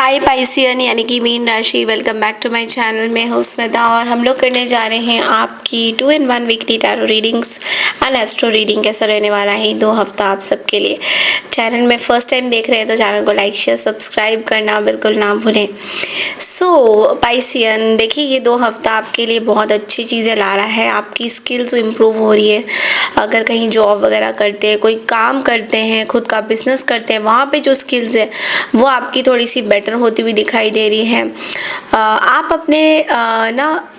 हाय Piscean यानी कि मीन राशि, welcome back to my channel. मैं हूँ स्मिता और हम लोग करने जा रहे हैं आपकी 2 in 1 weekly tarot readings and astro reading. कैसा रहने वाला है 2 हफ्ता आप सबके लिए। चैनल में फर्स्ट टाइम देख रहे हैं तो चैनल को लाइक शेयर सब्सक्राइब करना बिल्कुल ना भूलें। सो पाइसियन, देखिए ये 2 हफ्ता आपके लिए बहुत अच्छी चीज़ें ला रहा है। आपकी स्किल्स इम्प्रूव हो रही है। अगर कहीं जॉब वगैरह करते हैं, कोई काम करते हैं, खुद का बिजनेस करते हैं, वहाँ पे जो स्किल्स है वो आपकी थोड़ी सी बेटर होती हुई दिखाई दे रही है। आप अपने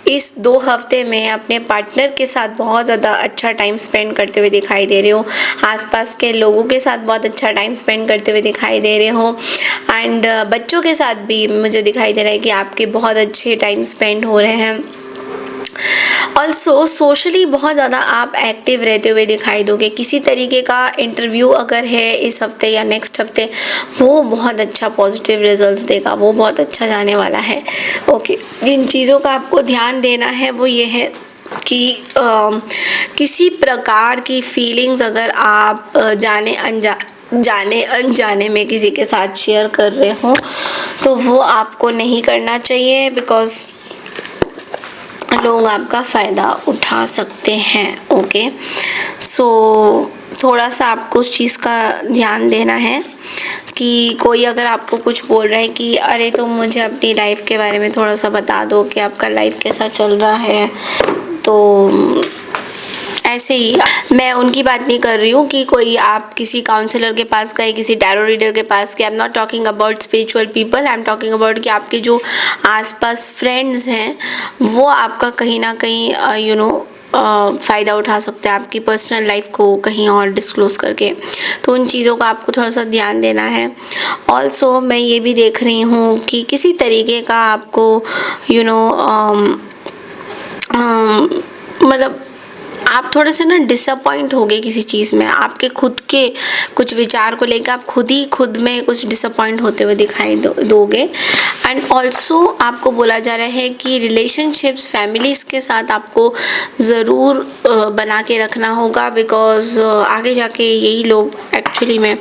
इस 2 हफ्ते में अपने पार्टनर के साथ बहुत ज़्यादा अच्छा टाइम स्पेंड करते हुए दिखाई दे रहे हो। आसपास के लोगों के साथ बहुत अच्छा टाइम स्पेंड करते हुए दिखाई दे रहे हो। एंड बच्चों के साथ भी मुझे दिखाई दे रहा है कि आपके बहुत अच्छे टाइम स्पेंड हो रहे हैं। ऑल्सो सोशली बहुत ज़्यादा आप एक्टिव रहते हुए दिखाई दोगे। किसी तरीके का इंटरव्यू अगर है इस हफ्ते या नेक्स्ट हफ्ते, वो बहुत अच्छा पॉजिटिव रिजल्ट्स देगा, वो बहुत अच्छा जाने वाला है। ओके, जिन चीज़ों का आपको ध्यान देना है वो ये है कि किसी प्रकार की फीलिंग्स अगर आप जाने अनजाने में किसी के साथ शेयर कर रहे हो तो वो आपको नहीं करना चाहिए, बिकॉज लोग आपका फ़ायदा उठा सकते हैं। ओके, सो थोड़ा सा आपको उस चीज़ का ध्यान देना है कि कोई अगर आपको कुछ बोल रहा है कि अरे तुम मुझे अपनी लाइफ के बारे में थोड़ा सा बता दो कि आपका लाइफ कैसा चल रहा है, तो ऐसे ही मैं उनकी बात नहीं कर रही हूँ कि कोई आप किसी काउंसलर के पास गए, किसी टैरो रीडर के पास गए। I am not talking about spiritual people, I am talking about कि आपके जो आसपास फ्रेंड्स हैं वो आपका कहीं ना कहीं फ़ायदा उठा सकते हैं आपकी पर्सनल लाइफ को कहीं और डिस्क्लोज़ करके। तो उन चीज़ों का आपको थोड़ा सा ध्यान देना है। ऑल्सो मैं ये भी देख रही हूँ कि किसी तरीके का आपको मतलब आप थोड़े से ना डिसअपॉइंट हो गए किसी चीज़ में। आपके खुद के कुछ विचार को लेकर आप खुद में कुछ डिसअपॉइंट होते हुए दिखाई दोगे। एंड ऑल्सो आपको बोला जा रहा है कि रिलेशनशिप्स फैमिलीज़ के साथ आपको ज़रूर बना के रखना होगा, बिकॉज आगे जाके यही लोग एक्चुअली में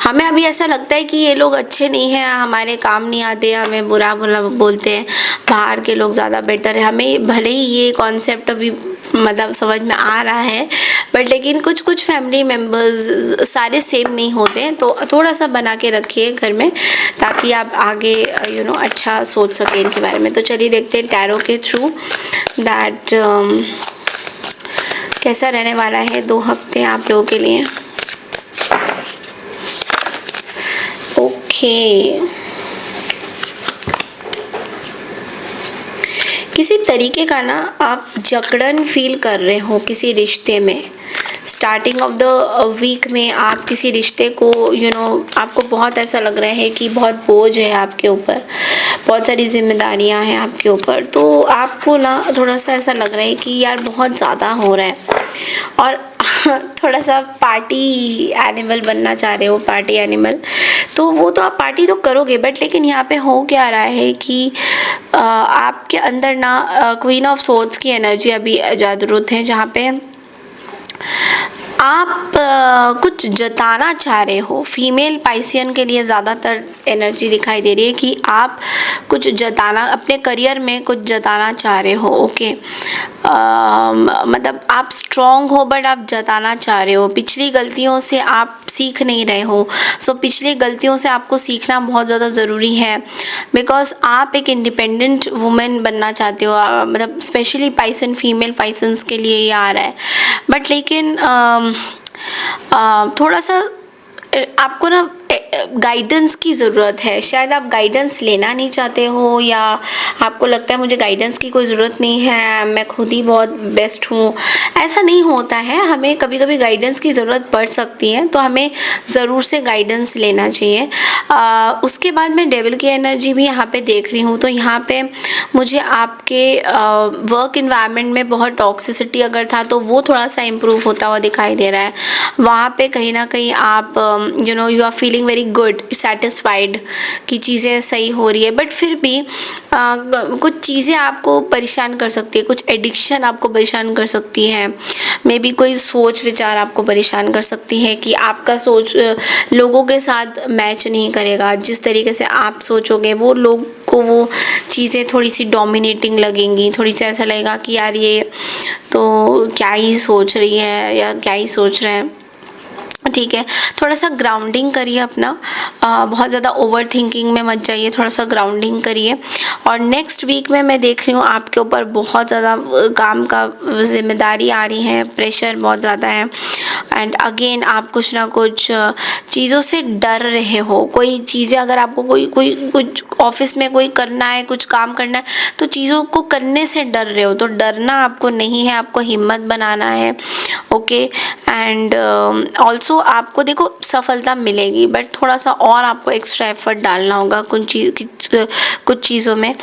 हमें अभी ऐसा लगता है कि ये लोग अच्छे नहीं हैं, हमारे काम नहीं आते, हमें बुरा बोलते हैं, बाहर के लोग ज़्यादा बेटर है। हमें भले ही ये कॉन्सेप्ट अभी मतलब समझ में आ रहा है, बट लेकिन कुछ फैमिली मेम्बर्स सारे सेम नहीं होते, तो थोड़ा सा बना के रखिए घर में ताकि आप आगे अच्छा सोच सकें इनके बारे में। तो चलिए देखते हैं टैरो के थ्रू दैट कैसा रहने वाला है 2 हफ्ते आप लोगों के लिए। ओके, किसी तरीके का ना आप जकड़न फील कर रहे हो किसी रिश्ते में। स्टार्टिंग ऑफ द वीक में आप किसी रिश्ते को आपको बहुत ऐसा लग रहा है कि बहुत बोझ है आपके ऊपर, बहुत सारी जिम्मेदारियां हैं आपके ऊपर। तो आपको ना थोड़ा सा ऐसा लग रहा है कि यार बहुत ज़्यादा हो रहा है, और थोड़ा सा पार्टी एनिमल बनना चाह रहे हो, पार्टी एनिमल। तो वो तो आप पार्टी तो करोगे, बट लेकिन यहाँ पे हो क्या रहा है कि आपके अंदर ना क्वीन ऑफ सोर्ड्स की एनर्जी अभी जागरूक है, जहाँ पे आप कुछ जताना चाह रहे हो। फीमेल पाइसियन के लिए ज़्यादातर एनर्जी दिखाई दे रही है कि आप कुछ जताना, अपने करियर में कुछ जताना चाह रहे हो। ओके, मतलब आप स्ट्रॉन्ग हो बट आप जताना चाह रहे हो। पिछली गलतियों से आप सीख नहीं रहे हो, सो पिछली गलतियों से आपको सीखना बहुत ज़्यादा ज़रूरी है, बिकॉज आप एक इंडिपेंडेंट वुमेन बनना चाहते हो। मतलब स्पेशली पाइसन, फीमेल पाइसन्स के लिए ये आ रहा है। बट लेकिन थोड़ा सा आपको ना गाइडेंस की ज़रूरत है। शायद आप गाइडेंस लेना नहीं चाहते हो, या आपको लगता है मुझे गाइडेंस की कोई ज़रूरत नहीं है, मैं खुद ही बहुत बेस्ट हूँ। ऐसा नहीं होता है, हमें कभी कभी गाइडेंस की ज़रूरत पड़ सकती है, तो हमें ज़रूर से गाइडेंस लेना चाहिए। उसके बाद मैं डेविल की एनर्जी भी यहाँ पे देख रही हूँ। तो यहाँ पे मुझे आपके वर्क इन्वायरमेंट में बहुत टॉक्सिसिटी अगर था तो वो थोड़ा सा इम्प्रूव होता हुआ दिखाई दे रहा है। वहाँ पे कहीं ना कहीं आप you are feeling very good, satisfied कि चीज़ें सही हो रही है, बट फिर भी कुछ चीज़ें आपको परेशान कर सकती है, कुछ एडिक्शन आपको परेशान कर सकती है, मे बी कोई सोच विचार आपको परेशान कर सकती है कि आपका सोच लोगों के साथ मैच नहीं करेगा। जिस तरीके से आप सोचोगे वो लोग को वो चीज़ें थोड़ी सी डोमिनेटिंग लगेंगी, थोड़ी सी ऐसा लगेगा कि यार ये तो क्या ही सोच रही है या क्या ही सोच रहे हैं। ठीक है, थोड़ा सा ग्राउंडिंग करिए अपना, बहुत ज़्यादा ओवर थिंकिंग में मत जाइए, थोड़ा सा ग्राउंडिंग करिए। और नेक्स्ट वीक में मैं देख रही हूँ आपके ऊपर बहुत ज़्यादा काम का जिम्मेदारी आ रही है, प्रेशर बहुत ज़्यादा है, एंड अगेन आप कुछ ना कुछ चीज़ों से डर रहे हो। कोई चीज़ें अगर आपको कुछ ऑफिस में कोई करना है, कुछ काम करना है, तो चीज़ों को करने से डर रहे हो। तो डरना आपको नहीं है, आपको हिम्मत बनाना है। ओके, एंड ऑल्सो आपको देखो सफलता मिलेगी, बट थोड़ा सा और आपको एक्स्ट्रा एफर्ट डालना होगा कुछ चीज़ों में।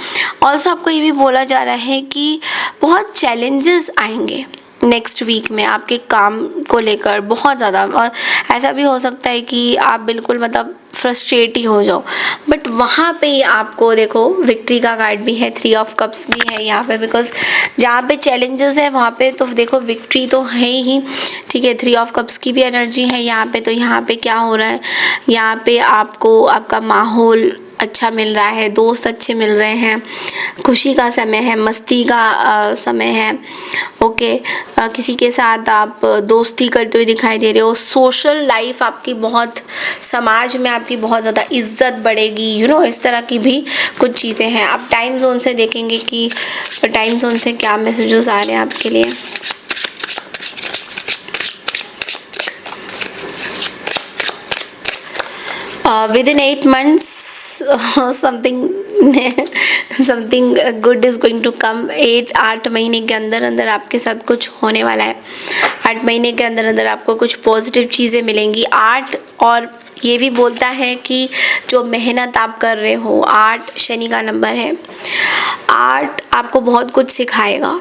ऑल्सो आपको ये भी बोला जा रहा है कि बहुत चैलेंजेस आएंगे नेक्स्ट वीक में आपके काम को लेकर बहुत ज़्यादा, और ऐसा भी हो सकता है कि आप बिल्कुल मतलब फ्रस्ट्रेट ही हो जाओ, बट वहाँ पे आपको देखो विक्ट्री का कार्ड भी है, 3 ऑफ कप्स भी है यहाँ पे, बिकॉज जहाँ पे चैलेंजेस है वहाँ पे तो देखो विक्ट्री तो है ही। ठीक है, 3 ऑफ कप्स की भी एनर्जी है यहाँ पे। तो यहाँ पे क्या हो रहा है, यहाँ पे आपको आपका माहौल अच्छा मिल रहा है, दोस्त अच्छे मिल रहे हैं, खुशी का समय है, मस्ती का समय है। ओके, किसी के साथ आप दोस्ती करते हुए दिखाई दे रहे हो। सोशल लाइफ आपकी बहुत, समाज में आपकी बहुत ज़्यादा इज्जत बढ़ेगी, इस तरह की भी कुछ चीज़ें हैं। आप टाइम जोन से देखेंगे कि टाइम जोन से क्या मैसेजेस आ रहे हैं आपके लिए। Within 8 months something good is going to come। 8 महीने के अंदर अंदर आपके साथ कुछ होने वाला है। 8 महीने के अंदर अंदर आपको कुछ पॉजिटिव चीज़ें मिलेंगी। 8 और ये भी बोलता है कि जो मेहनत आप कर रहे हो, 8 शनि का नंबर है, 8 आपको बहुत कुछ सिखाएगा।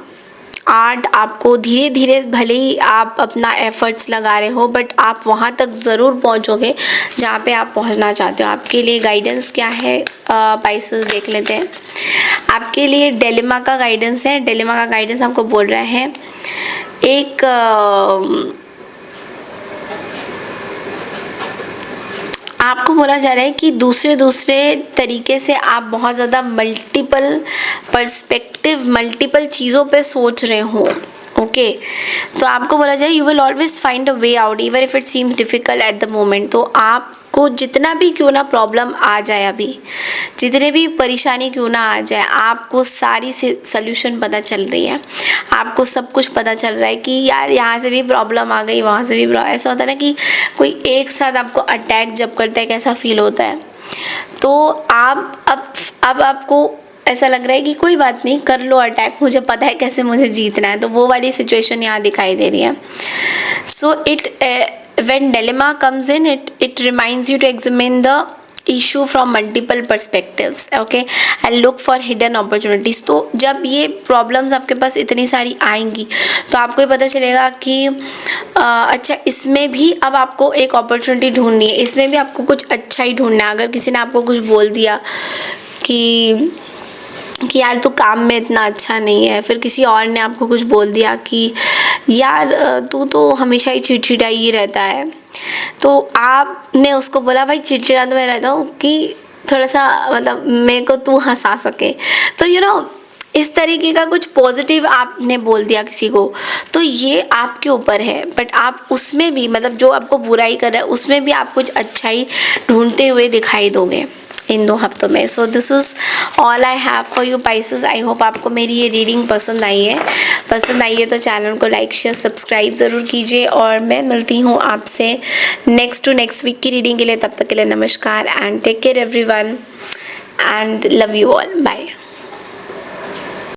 8 आपको धीरे धीरे, भले ही आप अपना एफर्ट्स लगा रहे हो, बट आप वहाँ तक ज़रूर पहुँचोगे जहाँ पे आप पहुँचना चाहते हो। आपके लिए गाइडेंस क्या है पाइसेस, देख लेते हैं। आपके लिए डिलेमा का गाइडेंस है। डिलेमा का गाइडेंस आपको बोल रहा है एक आपको बोला जा रहा है कि दूसरे तरीके से आप बहुत ज़्यादा मल्टीपल पर्सपेक्टिव, मल्टीपल चीज़ों पे सोच रहे हो। ओके, तो आपको बोला जाए you will always find a way out even if it seems difficult at the moment. तो आपको जितना भी क्यों ना प्रॉब्लम आ जाए, अभी जितने भी परेशानी क्यों ना आ जाए, आपको सारी से सल्यूशन पता चल रही है, आपको सब कुछ पता चल रहा है कि यार यहाँ से भी प्रॉब्लम आ गई, वहाँ से भी प्रॉब्लम। ऐसा होता है ना कि कोई एक साथ आपको अटैक जब करता है कैसा फील होता है। तो आप अब आपको ऐसा लग रहा है कि कोई बात नहीं, कर लो अटैक, मुझे पता है कैसे मुझे जीतना है। तो वो वाली सिचुएशन यहाँ दिखाई दे रही है। सो when dilemma comes in, it reminds you to examine the issue from multiple perspectives, okay, and look for hidden opportunities। तो जब ये प्रॉब्लम्स आपके पास इतनी सारी आएंगी तो आपको ये पता चलेगा कि अच्छा इसमें भी अब आपको एक अपॉर्चुनिटी ढूंढनी है, इसमें भी आपको कुछ अच्छा ही ढूंढना है। अगर किसी ने आपको कुछ बोल दिया कि यार तू काम में इतना अच्छा नहीं है, फिर किसी और ने आपको कुछ बोल दिया कि यार तू तो हमेशा ही चिड़चिड़ा ही रहता है, तो आपने उसको बोला भाई चिड़चिड़ा तो मैं रहता हूँ कि थोड़ा सा मतलब मेरे को तू हंसा सके। तो इस तरीके का कुछ पॉजिटिव आपने बोल दिया किसी को, तो ये आपके ऊपर है। बट आप उसमें भी मतलब जो आपको बुराई कर रहा है उसमें भी आप कुछ अच्छाई ढूंढते हुए दिखाई दोगे इन 2 हफ्तों में। So this is all I have for you Pisces. I hope आपको मेरी ये रीडिंग पसंद आई है तो चैनल को लाइक शेयर सब्सक्राइब ज़रूर कीजिए, और मैं मिलती हूँ आपसे नेक्स्ट वीक की रीडिंग के लिए। तब तक के लिए नमस्कार and take care everyone and love you all, bye.